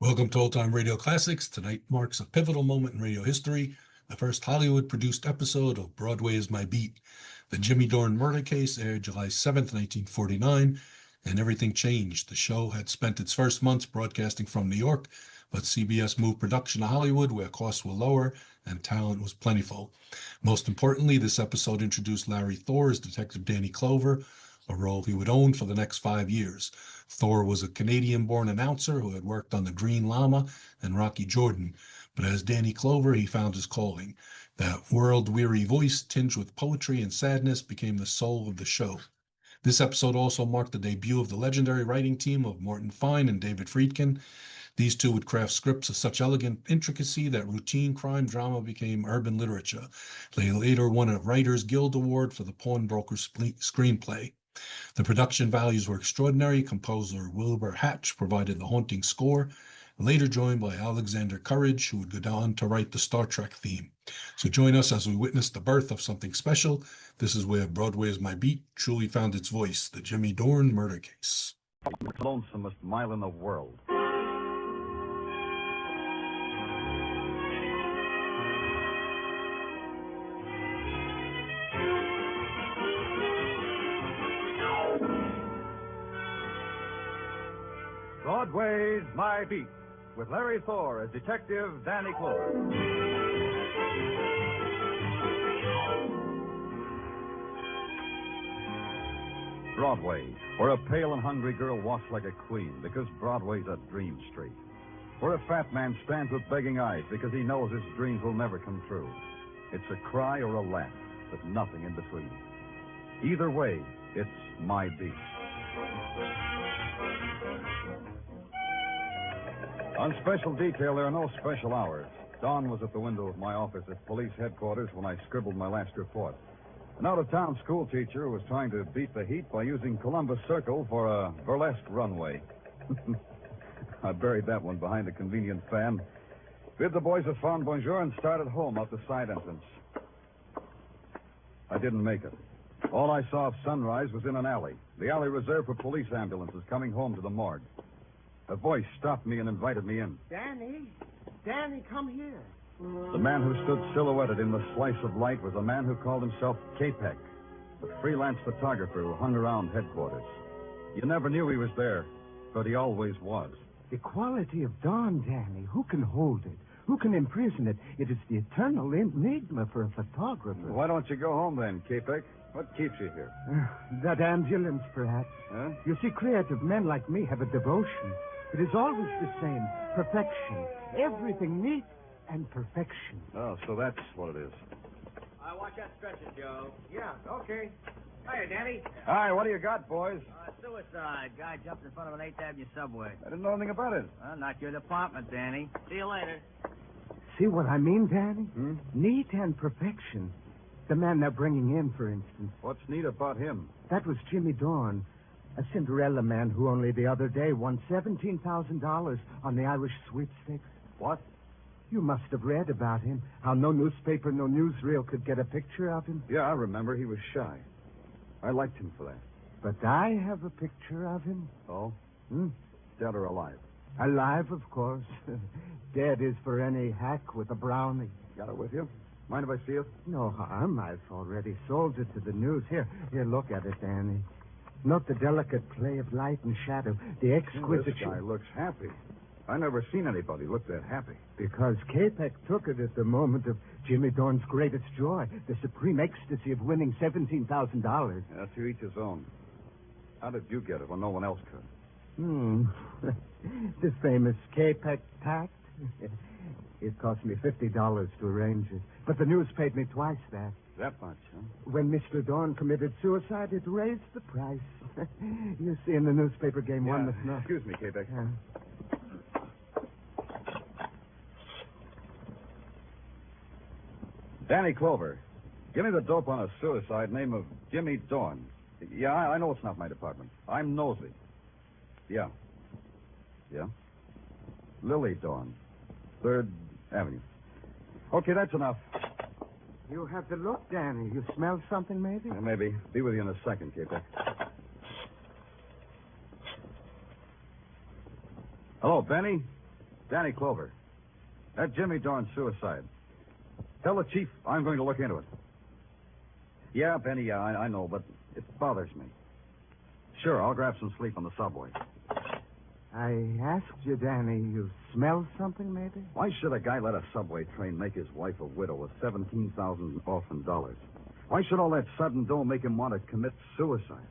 Welcome to Old Time Radio Classics. Tonight marks a pivotal moment in radio history, the first Hollywood-produced episode of Broadway Is My Beat. The Jimmy Dorn Murder Case aired July 7th, 1949, and everything changed. The show had spent its first months broadcasting from New York, but CBS moved production to Hollywood, where costs were lower and talent was plentiful. Most importantly, this episode introduced Larry Thor as Detective Danny Clover, a role he would own for the next 5 years. Thor was a Canadian-born announcer who had worked on The Green Llama and Rocky Jordan, but as Danny Clover, he found his calling. That world-weary voice, tinged with poetry and sadness, became the soul of the show. This episode also marked the debut of the legendary writing team of Morton and David Friedkin. These two would craft scripts of such elegant intricacy that routine crime drama became urban literature. They later won a Writers Guild Award for the Pawnbroker screenplay. The production values were extraordinary. Composer Wilbur Hatch provided the haunting score, later joined by Alexander Courage, who would go on to write the Star Trek theme. So join us as we witness the birth of something special. This is where Broadway Is My Beat truly found its voice, the Jimmy Dorn Murder Case. The lonesomest mile in the world. Broadway's My Beat, with Larry Thor as Detective Danny Clover. Broadway, where a pale and hungry girl walks like a queen because Broadway's a dream street. Where a fat man stands with begging eyes because he knows his dreams will never come true. It's a cry or a laugh, but nothing in between. Either way, it's My Beat. On special detail, there are no special hours. Don was at the window of my office at police headquarters when I scribbled my last report. An out-of-town school teacher was trying to beat the heat by using Columbus Circle for a burlesque runway. I buried that one behind a convenient fan, bid the boys a fond bonjour, and started home out the side entrance. I didn't make it. All I saw of sunrise was in an alley, the alley reserved for police ambulances coming home to the morgue. A voice stopped me and invited me in. Danny, come here. The man who stood silhouetted in the slice of light was a man who called himself Capek, the freelance photographer who hung around headquarters. You never knew he was there, but he always was. The quality of dawn, Danny. Who can hold it? Who can imprison it? It is the eternal enigma for a photographer. Why don't you go home then, Capek? What keeps you here? That ambulance, perhaps. Huh? You see, creative men like me have a devotion. It is always the same. Perfection. Everything neat and perfection. Oh, so that's what it is. Watch that stretcher, Joe. Yeah, okay. Hiya, Danny. Hi, what do you got, boys? Suicide. Guy jumped in front of an 8th Avenue subway. I didn't know anything about it. Well, not your department, Danny. See you later. See what I mean, Danny? Neat and perfection. The man they're bringing in, for instance. What's neat about him? That was Jimmy Dorn, a Cinderella man who only the other day won $17,000 on the Irish sweepstakes. What? You must have read about him, how no newspaper, no newsreel could get a picture of him. Yeah, I remember. He was shy. I liked him for that. But I have a picture of him. Oh? Dead or alive? Alive, of course. Dead is for any hack with a brownie. Got it with you? Mind if I see it? No harm. I've already sold it to the news. Here, look at it, Danny. Note the delicate play of light and shadow, the exquisite... This guy looks happy. I never seen anybody look that happy. Because Capek took it at the moment of Jimmy Dorn's greatest joy, the supreme ecstasy of winning $17,000. Yeah, to each his own. How did you get it when no one else could? The famous Capek pact. It cost me $50 to arrange it. But the news paid me twice that. That much, huh? When Mr. Dorn committed suicide, it raised the price. You see, in the newspaper game, one must know. Excuse me, Capek. Danny Clover. Give me the dope on a suicide name of Jimmy Dorn. Yeah, I know it's not my department. I'm nosy. Yeah. Lily Dorn. 3rd Avenue. Okay, that's enough. You have the look, Danny. You smell something, maybe? Maybe. Be with you in a second, Capek. Hello, Benny. Danny Clover. That Jimmy Dorn suicide. Tell the chief I'm going to look into it. Yeah, Benny, I know, but it bothers me. Sure, I'll grab some sleep on the subway. I asked you, Danny, you smelled something, maybe? Why should a guy let a subway train make his wife a widow with $17,000 orphan dollars? Why should all that sudden dough make him want to commit suicide?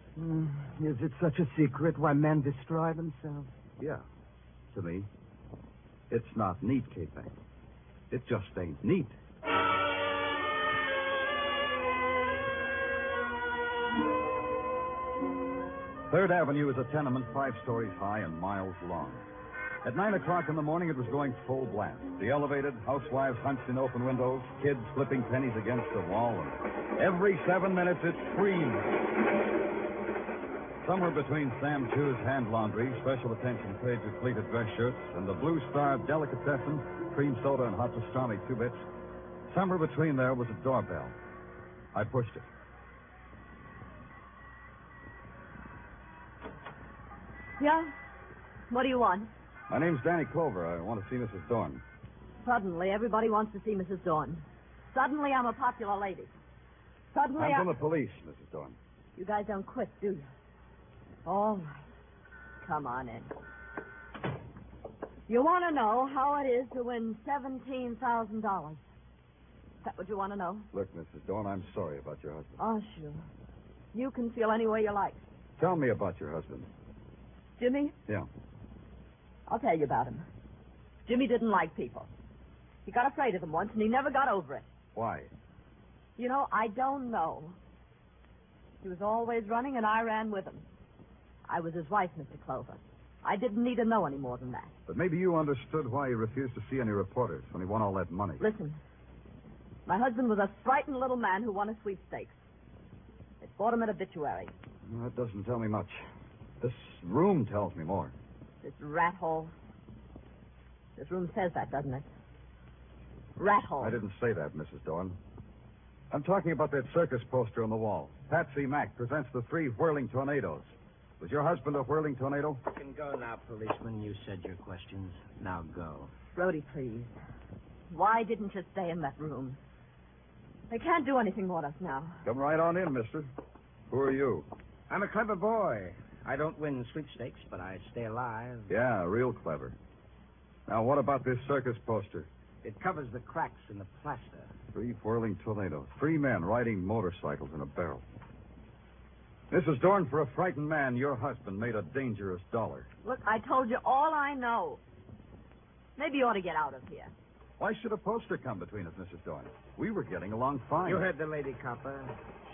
Is it such a secret why men destroy themselves? Yeah, to me. It's not neat, Kate Bank. It just ain't neat. Third Avenue is a tenement 5 stories high and miles long. At 9 o'clock in the morning, it was going full blast. The elevated, housewives hunched in open windows, kids flipping pennies against the wall, and every 7 minutes it screamed. Somewhere between Sam Chu's hand laundry, special attention paid to pleated dress shirts, and the Blue Star delicatessen, cream soda and hot pastrami 2 bits, somewhere between there was a doorbell. I pushed it. Yeah? What do you want? My name's Danny Clover. I want to see Mrs. Dorn. Suddenly, everybody wants to see Mrs. Dorn. Suddenly, I'm a popular lady. Suddenly, I'm from the police, Mrs. Dorn. You guys don't quit, do you? All right. Come on in. You want to know how it is to win $17,000. Is that what you want to know? Look, Mrs. Dorn, I'm sorry about your husband. Oh, sure. You can feel any way you like. Tell me about your husband. Jimmy? Yeah. I'll tell you about him. Jimmy didn't like people. He got afraid of them once, and he never got over it. Why? You know, I don't know. He was always running, and I ran with him. I was his wife, Mr. Clover. I didn't need to know any more than that. But maybe you understood why he refused to see any reporters when he won all that money. Listen, my husband was a frightened little man who won a sweepstakes. It bought him an obituary. Well, that doesn't tell me much. This room tells me more. This rat hole. This room says that, doesn't it? Rat hole. I didn't say that, Mrs. Dorn. I'm talking about that circus poster on the wall. Patsy Mack presents the 3 whirling tornadoes. Was your husband a whirling tornado? You can go now, policeman. You said your questions. Now go. Brody, please. Why didn't you stay in that room? They can't do anything about us now. Come right on in, mister. Who are you? I'm a clever boy. I don't win sweepstakes, but I stay alive. Yeah, real clever. Now, what about this circus poster? It covers the cracks in the plaster. 3 whirling tornadoes. 3 men riding motorcycles in a barrel. Mrs. Dorn, for a frightened man, your husband made a dangerous dollar. Look, I told you all I know. Maybe you ought to get out of here. Why should a poster come between us, Mrs. Dorn? We were getting along fine. You heard the lady, copper.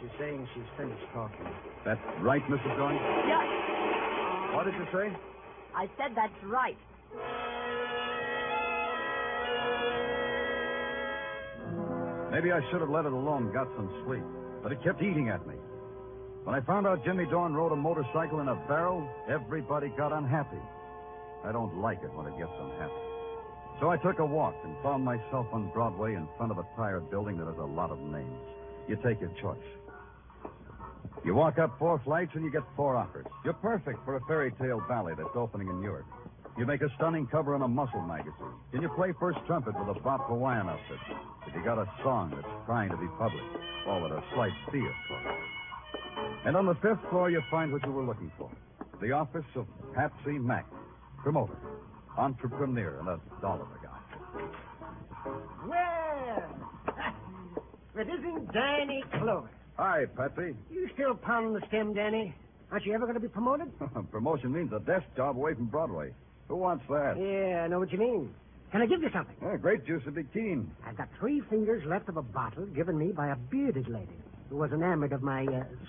She's saying she's finished talking. That's right, Mrs. Dorn? Yeah. What did you say? I said that's right. Maybe I should have let it alone, got some sleep. But it kept eating at me. When I found out Jimmy Dorn rode a motorcycle in a barrel, everybody got unhappy. I don't like it when it gets unhappy. So I took a walk and found myself on Broadway in front of a tired building that has a lot of names. You take your choice. You walk up 4 flights and you get 4 offers. You're perfect for a fairy tale ballet that's opening in Europe. You make a stunning cover in a muscle magazine. Can you play first trumpet with a Bop Hawaiian outfit? If you got a song that's trying to be published, all at a slight fee, of course. And on the 5th floor, you find what you were looking for. The office of Patsy Mack, promoter, entrepreneur, and a dollar guy. Well, it isn't Danny Clover. Hi, Patsy. You still pounding the stem, Danny? Aren't you ever going to be promoted? Promotion means a desk job away from Broadway. Who wants that? Yeah, I know what you mean. Can I give you something? Grape juice would be keen. I've got 3 fingers left of a bottle given me by a bearded lady who was enamored of my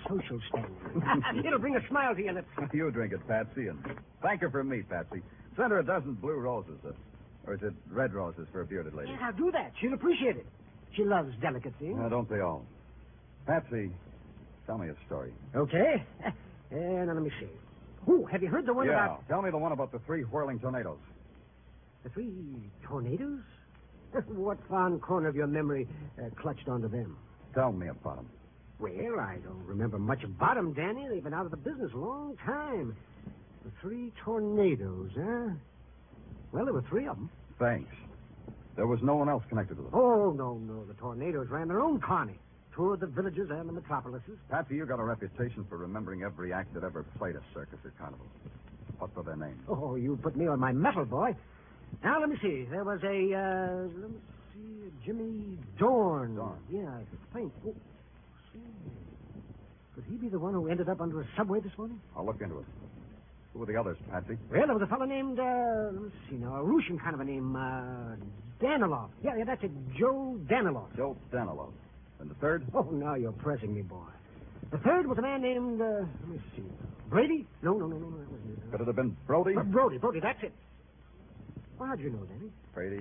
social standing. It'll bring a smile to your lips. You drink it, Patsy, and thank her for me, Patsy. Send her a dozen blue roses, or is it red roses for a bearded lady? Yeah, I'll do that. She'll appreciate it. She loves delicate things. Don't they all? Patsy, tell me a story. Okay. Now let me see. Oh, have you heard the one about... Tell me the one about the 3 whirling tornadoes. The 3 tornadoes? What fond corner of your memory clutched onto them? Tell me about them. Well, I don't remember much about them, Danny. They've been out of the business a long time. The 3 tornadoes, huh? Well, there were 3 of them. Thanks. There was no one else connected with them. Oh, no. The tornadoes ran their own carny. Toured the villages and the metropolises. Patsy, you got a reputation for remembering every act that ever played a circus or carnival. What were their names? Oh, you put me on my mettle, boy. Now, let me see. There was Jimmy Dorn. Dorn. Yeah, I think. Oh, see. Could he be the one who ended up under a subway this morning? I'll look into it. Who were the others, Patsy? Well, there was a fellow named, let's see now, a Russian kind of a name, Danilov. Yeah, that's it, Joe Danilov. Joe Danilov. And the third? Oh, now you're pressing me, boy. The third was a man named, let me see, Brady? No, that wasn't it. Could it have been Brody? Brody, that's it. Well, how'd you know, Danny?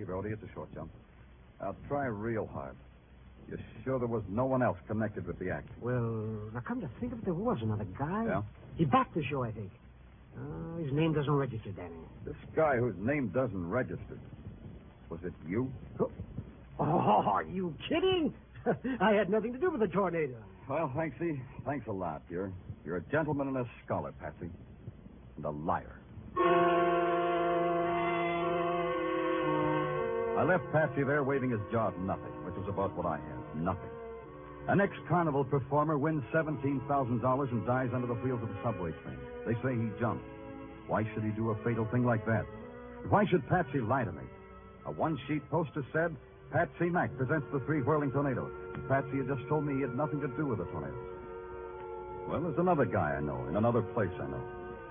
Brody, it's a short jump. I'll try real hard. You're sure there was no one else connected with the act? Well, now come to think of it, there was another guy. Yeah? He backed the show, I think. His name doesn't register, Danny. This guy whose name doesn't register. Was it you? Oh, are you kidding? I had nothing to do with the tornado. Well, Hanksy, thanks a lot. You're a gentleman and a scholar, Patsy. And a liar. I left Patsy there waving his jaw at nothing, which was about what I had. Nothing. An ex-carnival performer wins $17,000 and dies under the wheels of a subway train. They say he jumped. Why should he do a fatal thing like that? Why should Patsy lie to me? A one-sheet poster said, Patsy Mack presents the 3 whirling tornadoes. Patsy had just told me he had nothing to do with the tornadoes. Well, there's another guy I know, in another place I know.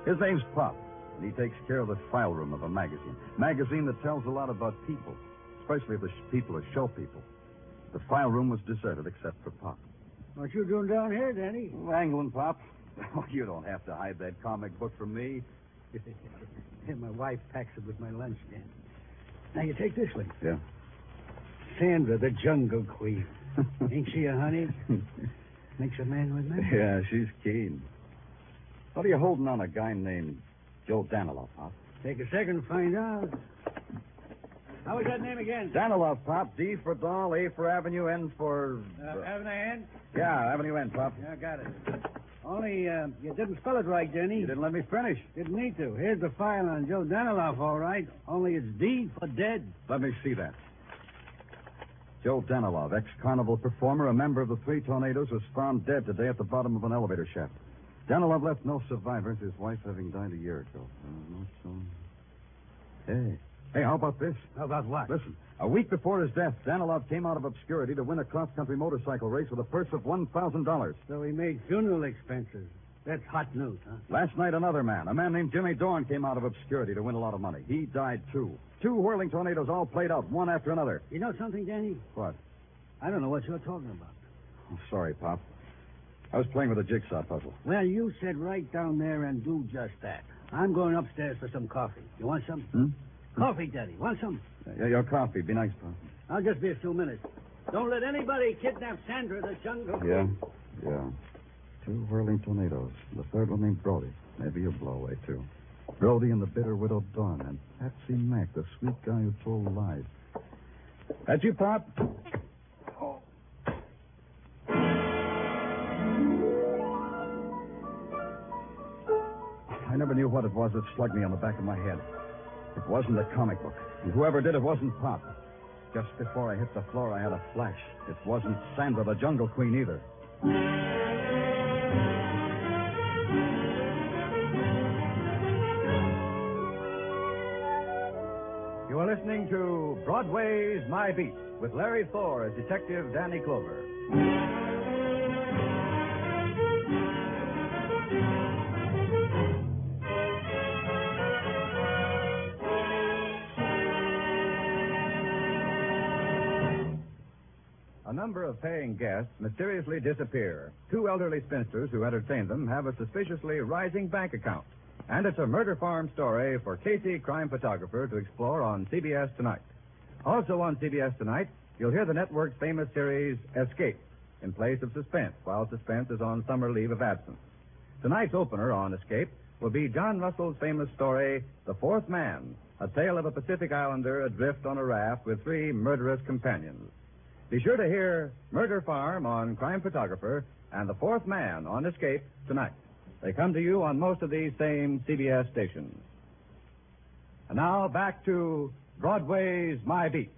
His name's Pop, and he takes care of the file room of a magazine. Magazine that tells a lot about people, especially if the people are show people. The file room was deserted except for Pop. What you doing down here, Danny? Angling, Pop. Oh, you don't have to hide that comic book from me. My wife packs it with my lunch, Dan. Now, you take this one. Yeah. Sandra, the Jungle Queen. Ain't she a honey? Makes a man with me. Yeah, she's keen. What are you holding on a guy named Joe Danilov, Pop? Take a second to find out. How was that name again? Danilov, Pop. D for doll, A for avenue, N for... Avenue N? Yeah, avenue N, Pop. Yeah, got it. Only, you didn't spell it right, Denny. You didn't let me finish. Didn't need to. Here's the file on Joe Danilov, all right. Only it's D for dead. Let me see that. Joe Danilov, ex-carnival performer, a member of the 3 tornadoes, was found dead today at the bottom of an elevator shaft. Danilov left no survivors, his wife having died a year ago. Hey, how about this? How about what? Listen, a week before his death, Danilov came out of obscurity to win a cross-country motorcycle race with a purse of $1,000. So he made funeral expenses. That's hot news, huh? Last night, another man, a man named Jimmy Dorn, came out of obscurity to win a lot of money. He died, too. 2 whirling tornadoes all played out, one after another. You know something, Danny? What? I don't know what you're talking about. Oh, sorry, Pop. I was playing with a jigsaw puzzle. Well, you sit right down there and do just that. I'm going upstairs for some coffee. You want some? Coffee, Daddy. Want some? Yeah, your coffee. Be nice, Pop. I'll just be a few minutes. Don't let anybody kidnap Sandra, the Jungle. Yeah. 2 whirling tornadoes. The third one named Brody. Maybe you'll blow away, too. Brody and the bitter widow Dawn, and Patsy Mack, the sweet guy who told lies. That you, Pop? I never knew what it was that slugged me on the back of my head. It wasn't a comic book. And whoever did it wasn't Pop. Just before I hit the floor, I had a flash. It wasn't Sandra, the Jungle Queen, either. You are listening to Broadway Is My Beat with Larry Thor as Detective Danny Clover. A number of paying guests mysteriously disappear. 2 elderly spinsters who entertain them have a suspiciously rising bank account. And it's a murder farm story for Casey, crime photographer, to explore on CBS Tonight. Also on CBS Tonight, you'll hear the network's famous series, Escape, in place of Suspense, while Suspense is on summer leave of absence. Tonight's opener on Escape will be John Russell's famous story, The Fourth Man, a tale of a Pacific Islander adrift on a raft with 3 murderous companions. Be sure to hear Murder Farm on Crime Photographer and The Fourth Man on Escape tonight. They come to you on most of these same CBS stations. And now back to Broadway's My Beat.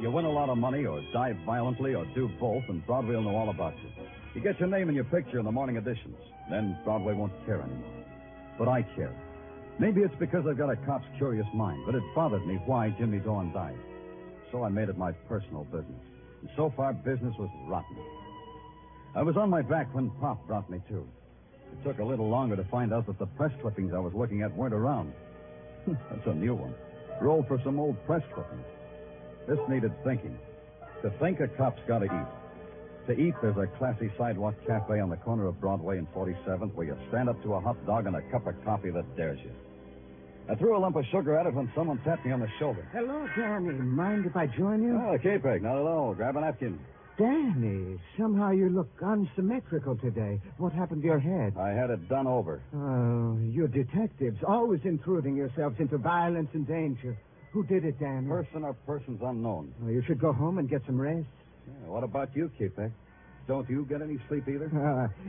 You win a lot of money, or die violently, or do both, and Broadway will know all about you. You get your name and your picture in the morning editions. Then Broadway won't care anymore. But I care. Maybe it's because I've got a cop's curious mind, but it bothered me why Jimmy Dorn died. So I made it my personal business. And so far, business was rotten. I was on my back when Pop brought me to. It took a little longer to find out that the press clippings I was looking at weren't around. That's a new one. Rolled for some old press clippings. This needed thinking. To think, a cop's got to eat. To eat, there's a classy sidewalk cafe on the corner of Broadway and 47th where you stand up to a hot dog and a cup of coffee that dares you. I threw a lump of sugar at it when someone tapped me on the shoulder. Hello, Danny. Mind if I join you? Oh, K-Peg, not at all. Grab a napkin. Danny, somehow you look unsymmetrical today. What happened to your head? I had it done over. Oh, you detectives, always intruding yourselves into violence and danger. Who did it, Danny? Person or persons unknown. Oh, you should go home and get some rest. Yeah, what about you, K-Peg? Don't you get any sleep either?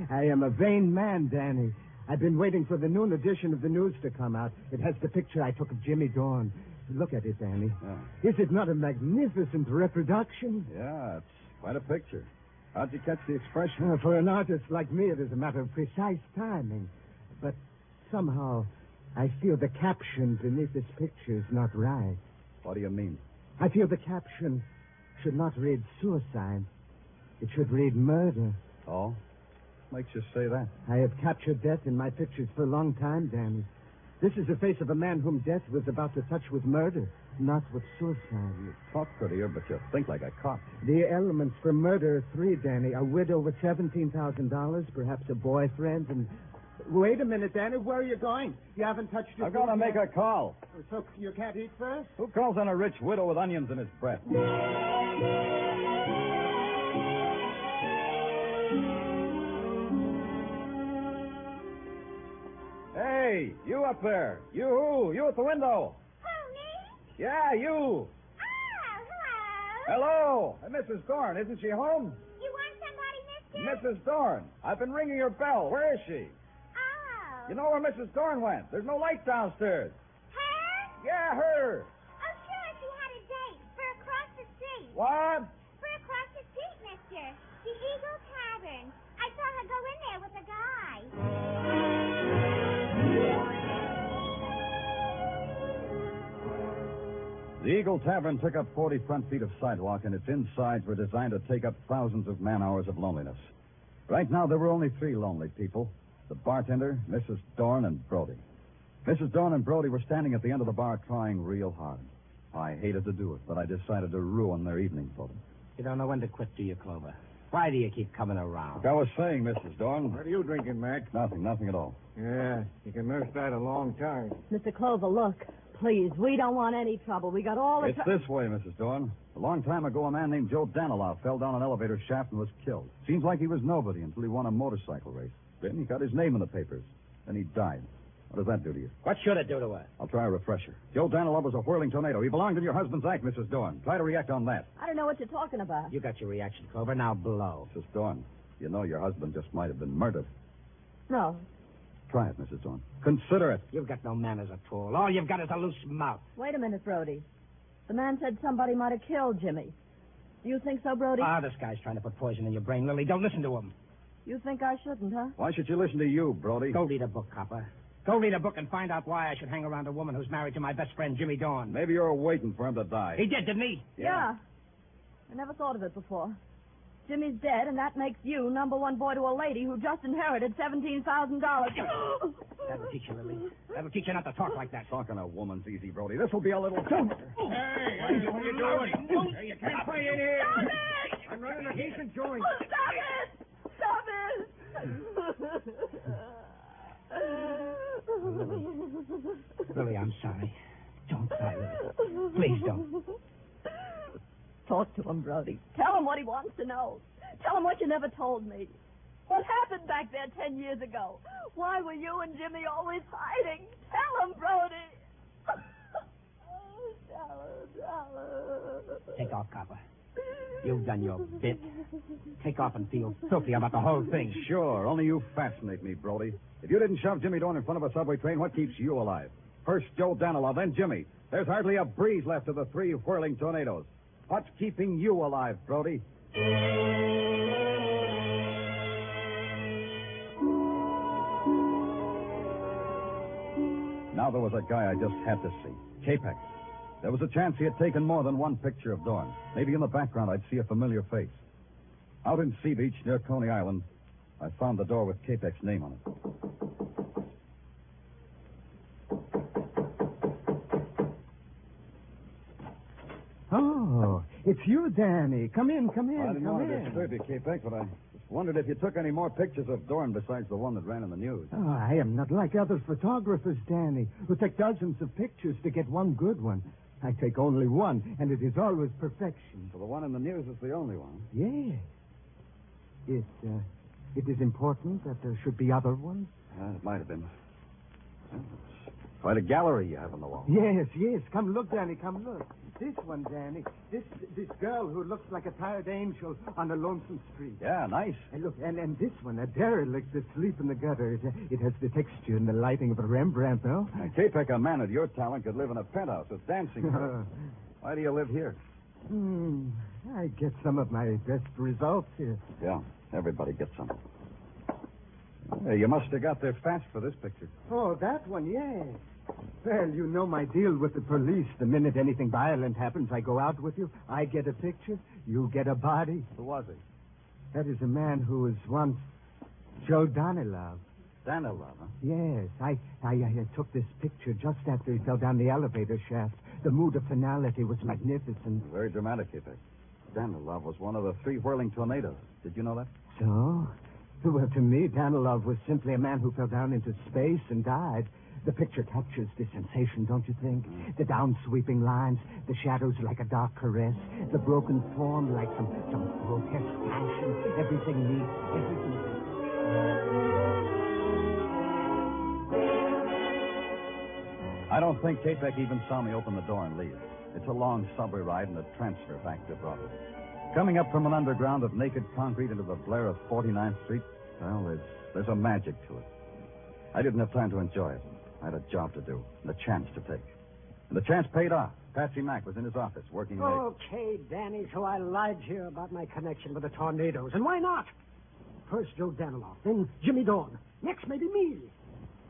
I am a vain man, Danny. I've been waiting for the noon edition of the news to come out. It has the picture I took of Jimmy Dorn. Look at it, Danny. Yeah. Is it not a magnificent reproduction? Yeah, it's quite a picture. How'd you catch the expression? For an artist like me, it is a matter of precise timing. But somehow, I feel the caption beneath this picture is not right. What do you mean? I feel the caption should not read suicide. It should read murder. Oh? Makes you say that? I have captured death in my pictures for a long time, Danny. This is the face of a man whom death was about to touch with murder, not with suicide. You talk prettier, but you think like a cop. The elements for murder are three, Danny. A widow with $17,000, perhaps a boyfriend, and... Wait a minute, Danny. Where are you going? You haven't touched your I've got to make a call. So you can't eat first? Who calls on a rich widow with onions in his breath? Hey, you up there. You at the window. Who, me? Yeah, you. Oh, hello. Hello. Mrs. Dorn, isn't she home? You want somebody, mister? Mrs. Dorn, I've been ringing your bell. Where is she? Oh. You know where Mrs. Dorn went? There's no light downstairs. Her? Yeah, her. Oh, sure, she had a date for across the street. What? For across the street, mister. The Eagle Tavern. I saw her go in there with a guy. The Eagle Tavern took up 40 front feet of sidewalk, and its insides were designed to take up thousands of man-hours of loneliness. Right now, there were only three lonely people: the bartender, Mrs. Dorn, and Brody. Mrs. Dorn and Brody were standing at the end of the bar trying real hard. I hated to do it, but I decided to ruin their evening for them. You don't know when to quit, do you, Clover? Why do you keep coming around? Like I was saying, Mrs. Dorn. What are you drinking, Mac? Nothing at all. Yeah, you can nurse that a long time. Mr. Clover, look. Please, we don't want any trouble. We got all the It's this way, Mrs. Dorn. A long time ago, a man named Joe Danilov fell down an elevator shaft and was killed. Seems like he was nobody until he won a motorcycle race. Then he got his name in the papers. Then he died. What does that do to you? What should it do to her? I'll try a refresher. Joe Danilov was a whirling tornado. He belonged in your husband's act, Mrs. Dorn. Try to react on that. I don't know what you're talking about. You got your reaction, Clover. Now blow. Mrs. Dorn, you know your husband just might have been murdered. No. Try it, Mrs. Dorn. Consider it. You've got no manners at all. All you've got is a loose mouth. Wait a minute, Brody. The man said somebody might have killed Jimmy. Do you think so, Brody? This guy's trying to put poison in your brain, Lily. Don't listen to him. You think I shouldn't, huh? Why should you listen to you, Brody? Go read a book, copper. Go read a book and find out why I should hang around a woman who's married to my best friend, Jimmy Dorn. Maybe you're waiting for him to die. He did, didn't he? Yeah. I never thought of it before. Jimmy's dead, and that makes you number one boy to a lady who just inherited $17,000. That'll teach you, Lily. That'll teach you not to talk like that. Talking a woman's easy, Brody. This will be a little... Hey, what are you doing? Hey, you can't play in here. Stop it! I'm running a decent joint. Stop it! Lily, I'm sorry. Don't cry, Lily. Please don't. Talk to him, Brody. Tell him what he wants to know. Tell him what you never told me. What happened back there 10 years ago? Why were you and Jimmy always fighting? Tell him, Brody. Tell him. Take off, copper. You've done your bit. Take off and feel filthy about the whole thing. Sure, only you fascinate me, Brody. If you didn't shove Jimmy Dorn in front of a subway train, what keeps you alive? First Joe Danilov, then Jimmy. There's hardly a breeze left of the three whirling tornadoes. What's keeping you alive, Brody? Now there was a guy I just had to see. Capek. There was a chance he had taken more than one picture of Dorn. Maybe in the background I'd see a familiar face. Out in Sea Beach near Coney Island, I found the door with Capek's name on it. Oh, it's you, Danny. Come in. I didn't want to disturb you, Capek, but I just wondered if you took any more pictures of Dorn besides the one that ran in the news. Oh, I am not like other photographers, Danny, who take dozens of pictures to get one good one. I take only one, and it is always perfection. So the one in the news is the only one. Yes. It is important that there should be other ones? It might have been. Well, it's quite a gallery you have on the wall. Yes. Come look, Danny, come look. This one, Danny. This girl who looks like a tired angel on a lonesome street. Yeah, nice. And look, and this one, a derelict asleep in the gutter. It has the texture and the lighting of a Rembrandt, no? Now, Capek, a man of your talent could live in a penthouse with dancing. Why do you live here? I get some of my best results here. Yeah, everybody gets some. Hey, you must have got there fast for this picture. Oh, that one, yes. Well, you know my deal with the police. The minute anything violent happens, I go out with you. I get a picture. You get a body. Who was he? That is a man who was once Joe Danilov. Danilov, huh? Yes. I took this picture just after he fell down the elevator shaft. The mood of finality was magnificent. Very dramatic, Capek. Danilov was one of the three whirling tornadoes. Did you know that? So? Well, to me, Danilov was simply a man who fell down into space and died. The picture captures the sensation, don't you think? The down-sweeping lines, the shadows like a dark caress, the broken form like some grotesque passion. Everything neat, everything. I don't think Capek even saw me open the door and leave. It's a long subway ride and a transfer back to Broadway. Coming up from an underground of naked concrete into the blare of 49th Street, well, there's a magic to it. I didn't have time to enjoy it. I had a job to do and a chance to take. And the chance paid off. Patsy Mack was in his office working late. Okay, Danny, so I lied to you about my connection with the tornadoes. And why not? First Joe Danilov, then Jimmy Dorn. Next, maybe me.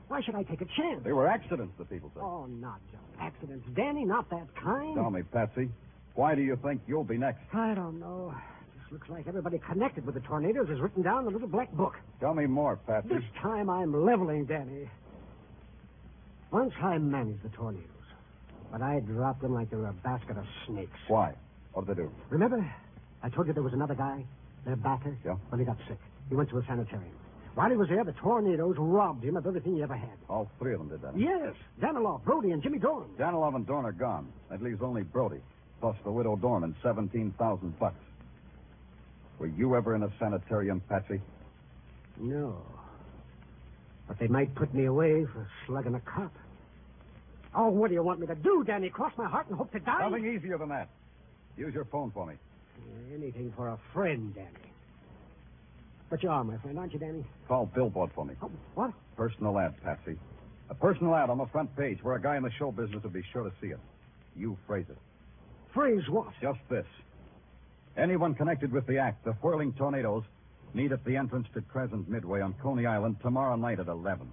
Why should I take a chance? They were accidents, the people say. Oh, not just accidents. Danny, not that kind. Tell me, Patsy, why do you think you'll be next? I don't know. Just looks like everybody connected with the tornadoes is written down in a little black book. Tell me more, Patsy. This time I'm leveling, Danny. Once I managed the tornadoes, but I dropped them like they were a basket of snakes. Why? What did they do? Remember, I told you there was another guy, their backer? Yeah. Well, he got sick. He went to a sanitarium. While he was there, the tornadoes robbed him of everything he ever had. All three of them did that. Yes. Danilov, Brody, and Jimmy Dorn. Danilov and Dorn are gone. That leaves only Brody, plus the widow Dorn and $17,000. Were you ever in a sanitarium, Patsy? No. But they might put me away for slugging a cop. Oh, what do you want me to do, Danny? Cross my heart and hope to die? Nothing easier than that. Use your phone for me. Anything for a friend, Danny. But you are my friend, aren't you, Danny? Call Billboard for me. Oh, what? Personal ad, Patsy. A personal ad on the front page where a guy in the show business will be sure to see it. You phrase it. Phrase what? Just this. Anyone connected with the act, the whirling tornadoes, meet at the entrance to Crescent Midway on Coney Island tomorrow night at 11.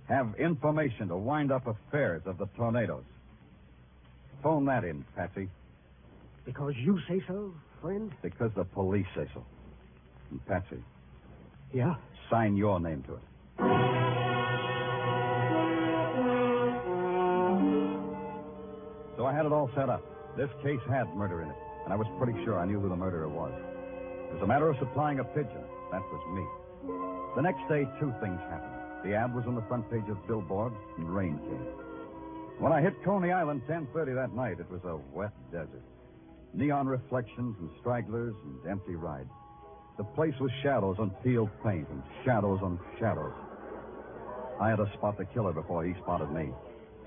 Have information to wind up affairs of the tornadoes. Phone that in, Patsy. Because you say so, friend? Because the police say so. And Patsy. Yeah? Sign your name to it. So I had it all set up. This case had murder in it, and I was pretty sure I knew who the murderer was. It was a matter of supplying a pigeon. That was me. The next day, two things happened. The ad was on the front page of Billboard, and rain came. When I hit Coney Island 10:30 that night, it was a wet desert. Neon reflections and stragglers and empty rides. The place was shadows on peeled paint and shadows on shadows. I had to spot the killer before he spotted me.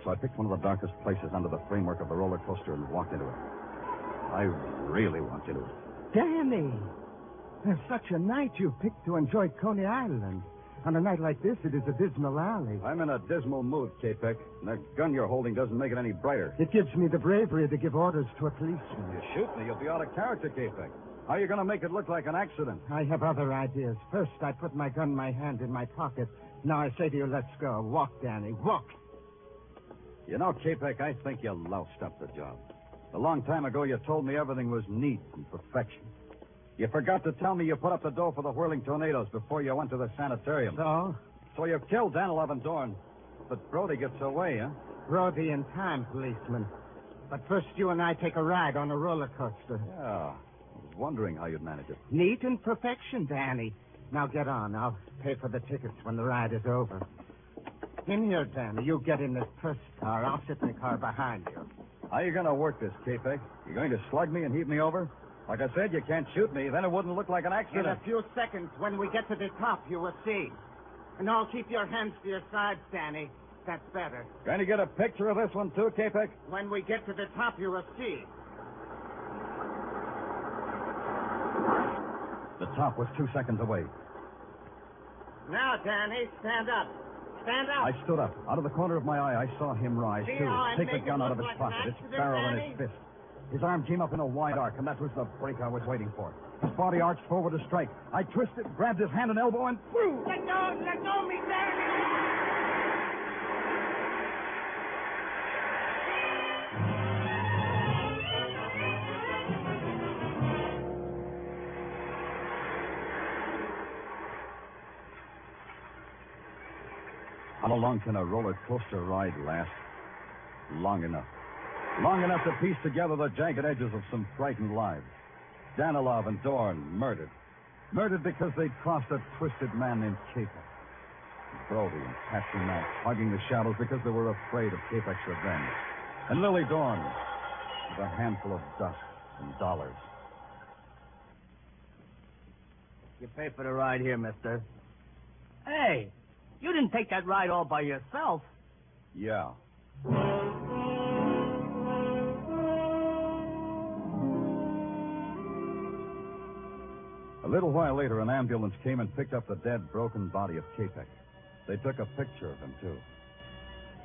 So I picked one of the darkest places under the framework of the roller coaster and walked into it. I really walked into it. Danny! There's such a night you've picked to enjoy Coney Island. On a night like this, it is a dismal alley. I'm in a dismal mood, K-Peck, and that gun you're holding doesn't make it any brighter. It gives me the bravery to give orders to a policeman. You shoot me, you'll be out of character, K-Peck. How are you going to make it look like an accident? I have other ideas. First, I put my gun in my hand in my pocket. Now I say to you, let's go. Walk, Danny, walk. You know, K-Peck, I think you loused up the job. A long time ago, you told me everything was neat and perfection. You forgot to tell me you put up the dough for the whirling tornadoes before you went to the sanitarium. So you killed Danilov and Dorn. But Brody gets away, huh? Brody in time, policeman. But first, you and I take a ride on a roller coaster. Yeah. I was wondering how you'd manage it. Neat and perfection, Danny. Now get on. I'll pay for the tickets when the ride is over. In here, Danny. You get in this first car. I'll sit in the car behind you. How are you going to work this, K-Peck? You going to slug me and heave me over? Like I said, you can't shoot me. Then it wouldn't look like an accident. In a few seconds, when we get to the top, you will see. And now keep your hands to your sides, Danny. That's better. Going to get a picture of this one, too, K-Peck? When we get to the top, you will see. The top was 2 seconds away. Now, Danny, stand up. Stand up. I stood up. Out of the corner of my eye, I saw him rise, See too. how I Take the make gun it out of look his like pocket, an its accident, barrel in Danny? his fist. His arm came up in a wide arc, and that was the break I was waiting for. His body arched forward to strike. I twisted, grabbed his hand and elbow, and threw. Let go, me, Danny! How long can a roller coaster ride last? Long enough. Long enough to piece together the jagged edges of some frightened lives. Danilov and Dorn murdered. Murdered because they'd crossed a twisted man named K-Peck. Brody and Patsy Mack hugging the shadows because they were afraid of K-Peck's revenge. And Lily Dorn with a handful of dust and dollars. You pay for the ride here, mister. Hey, you didn't take that ride all by yourself. Yeah. A little while later, an ambulance came and picked up the dead, broken body of K-Peck. They took a picture of him, too.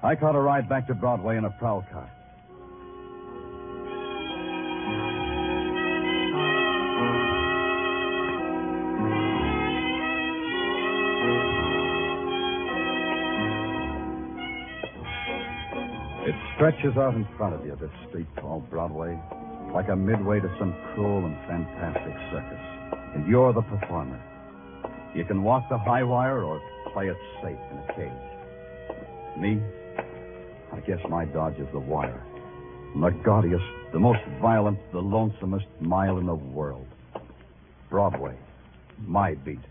I caught a ride back to Broadway in a prowl car. It stretches out in front of you, this street called Broadway, like a midway to some cruel and fantastic circus. And you're the performer. You can walk the high wire or play it safe in a cage. Me? I guess my dodge is the wire. And the gaudiest, the most violent, the lonesomest mile in the world. Broadway. My beat.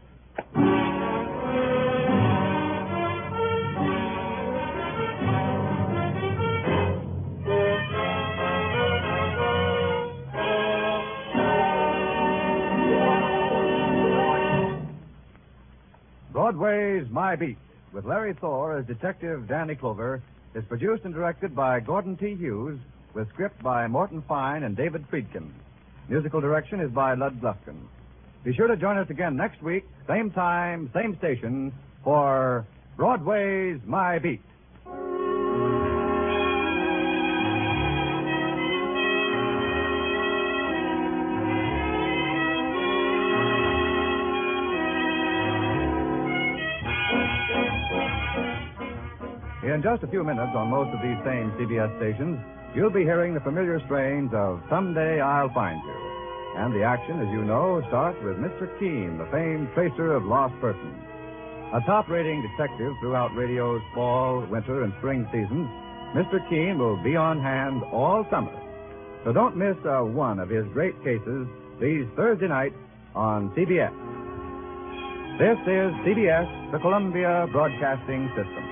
Broadway Is My Beat, with Larry Thor as Detective Danny Clover, is produced and directed by Gordon T. Hughes, with script by Morton Fine and David Friedkin. Musical direction is by Lud Glufkin. Be sure to join us again next week, same time, same station, for Broadway's My Beat. In just a few minutes on most of these same CBS stations, you'll be hearing the familiar strains of Someday I'll Find You. And the action, as you know, starts with Mr. Keene, the famed tracer of lost persons. A top-rating detective throughout radio's fall, winter, and spring seasons, Mr. Keene will be on hand all summer. So don't miss one of his great cases these Thursday nights on CBS. This is CBS, the Columbia Broadcasting System.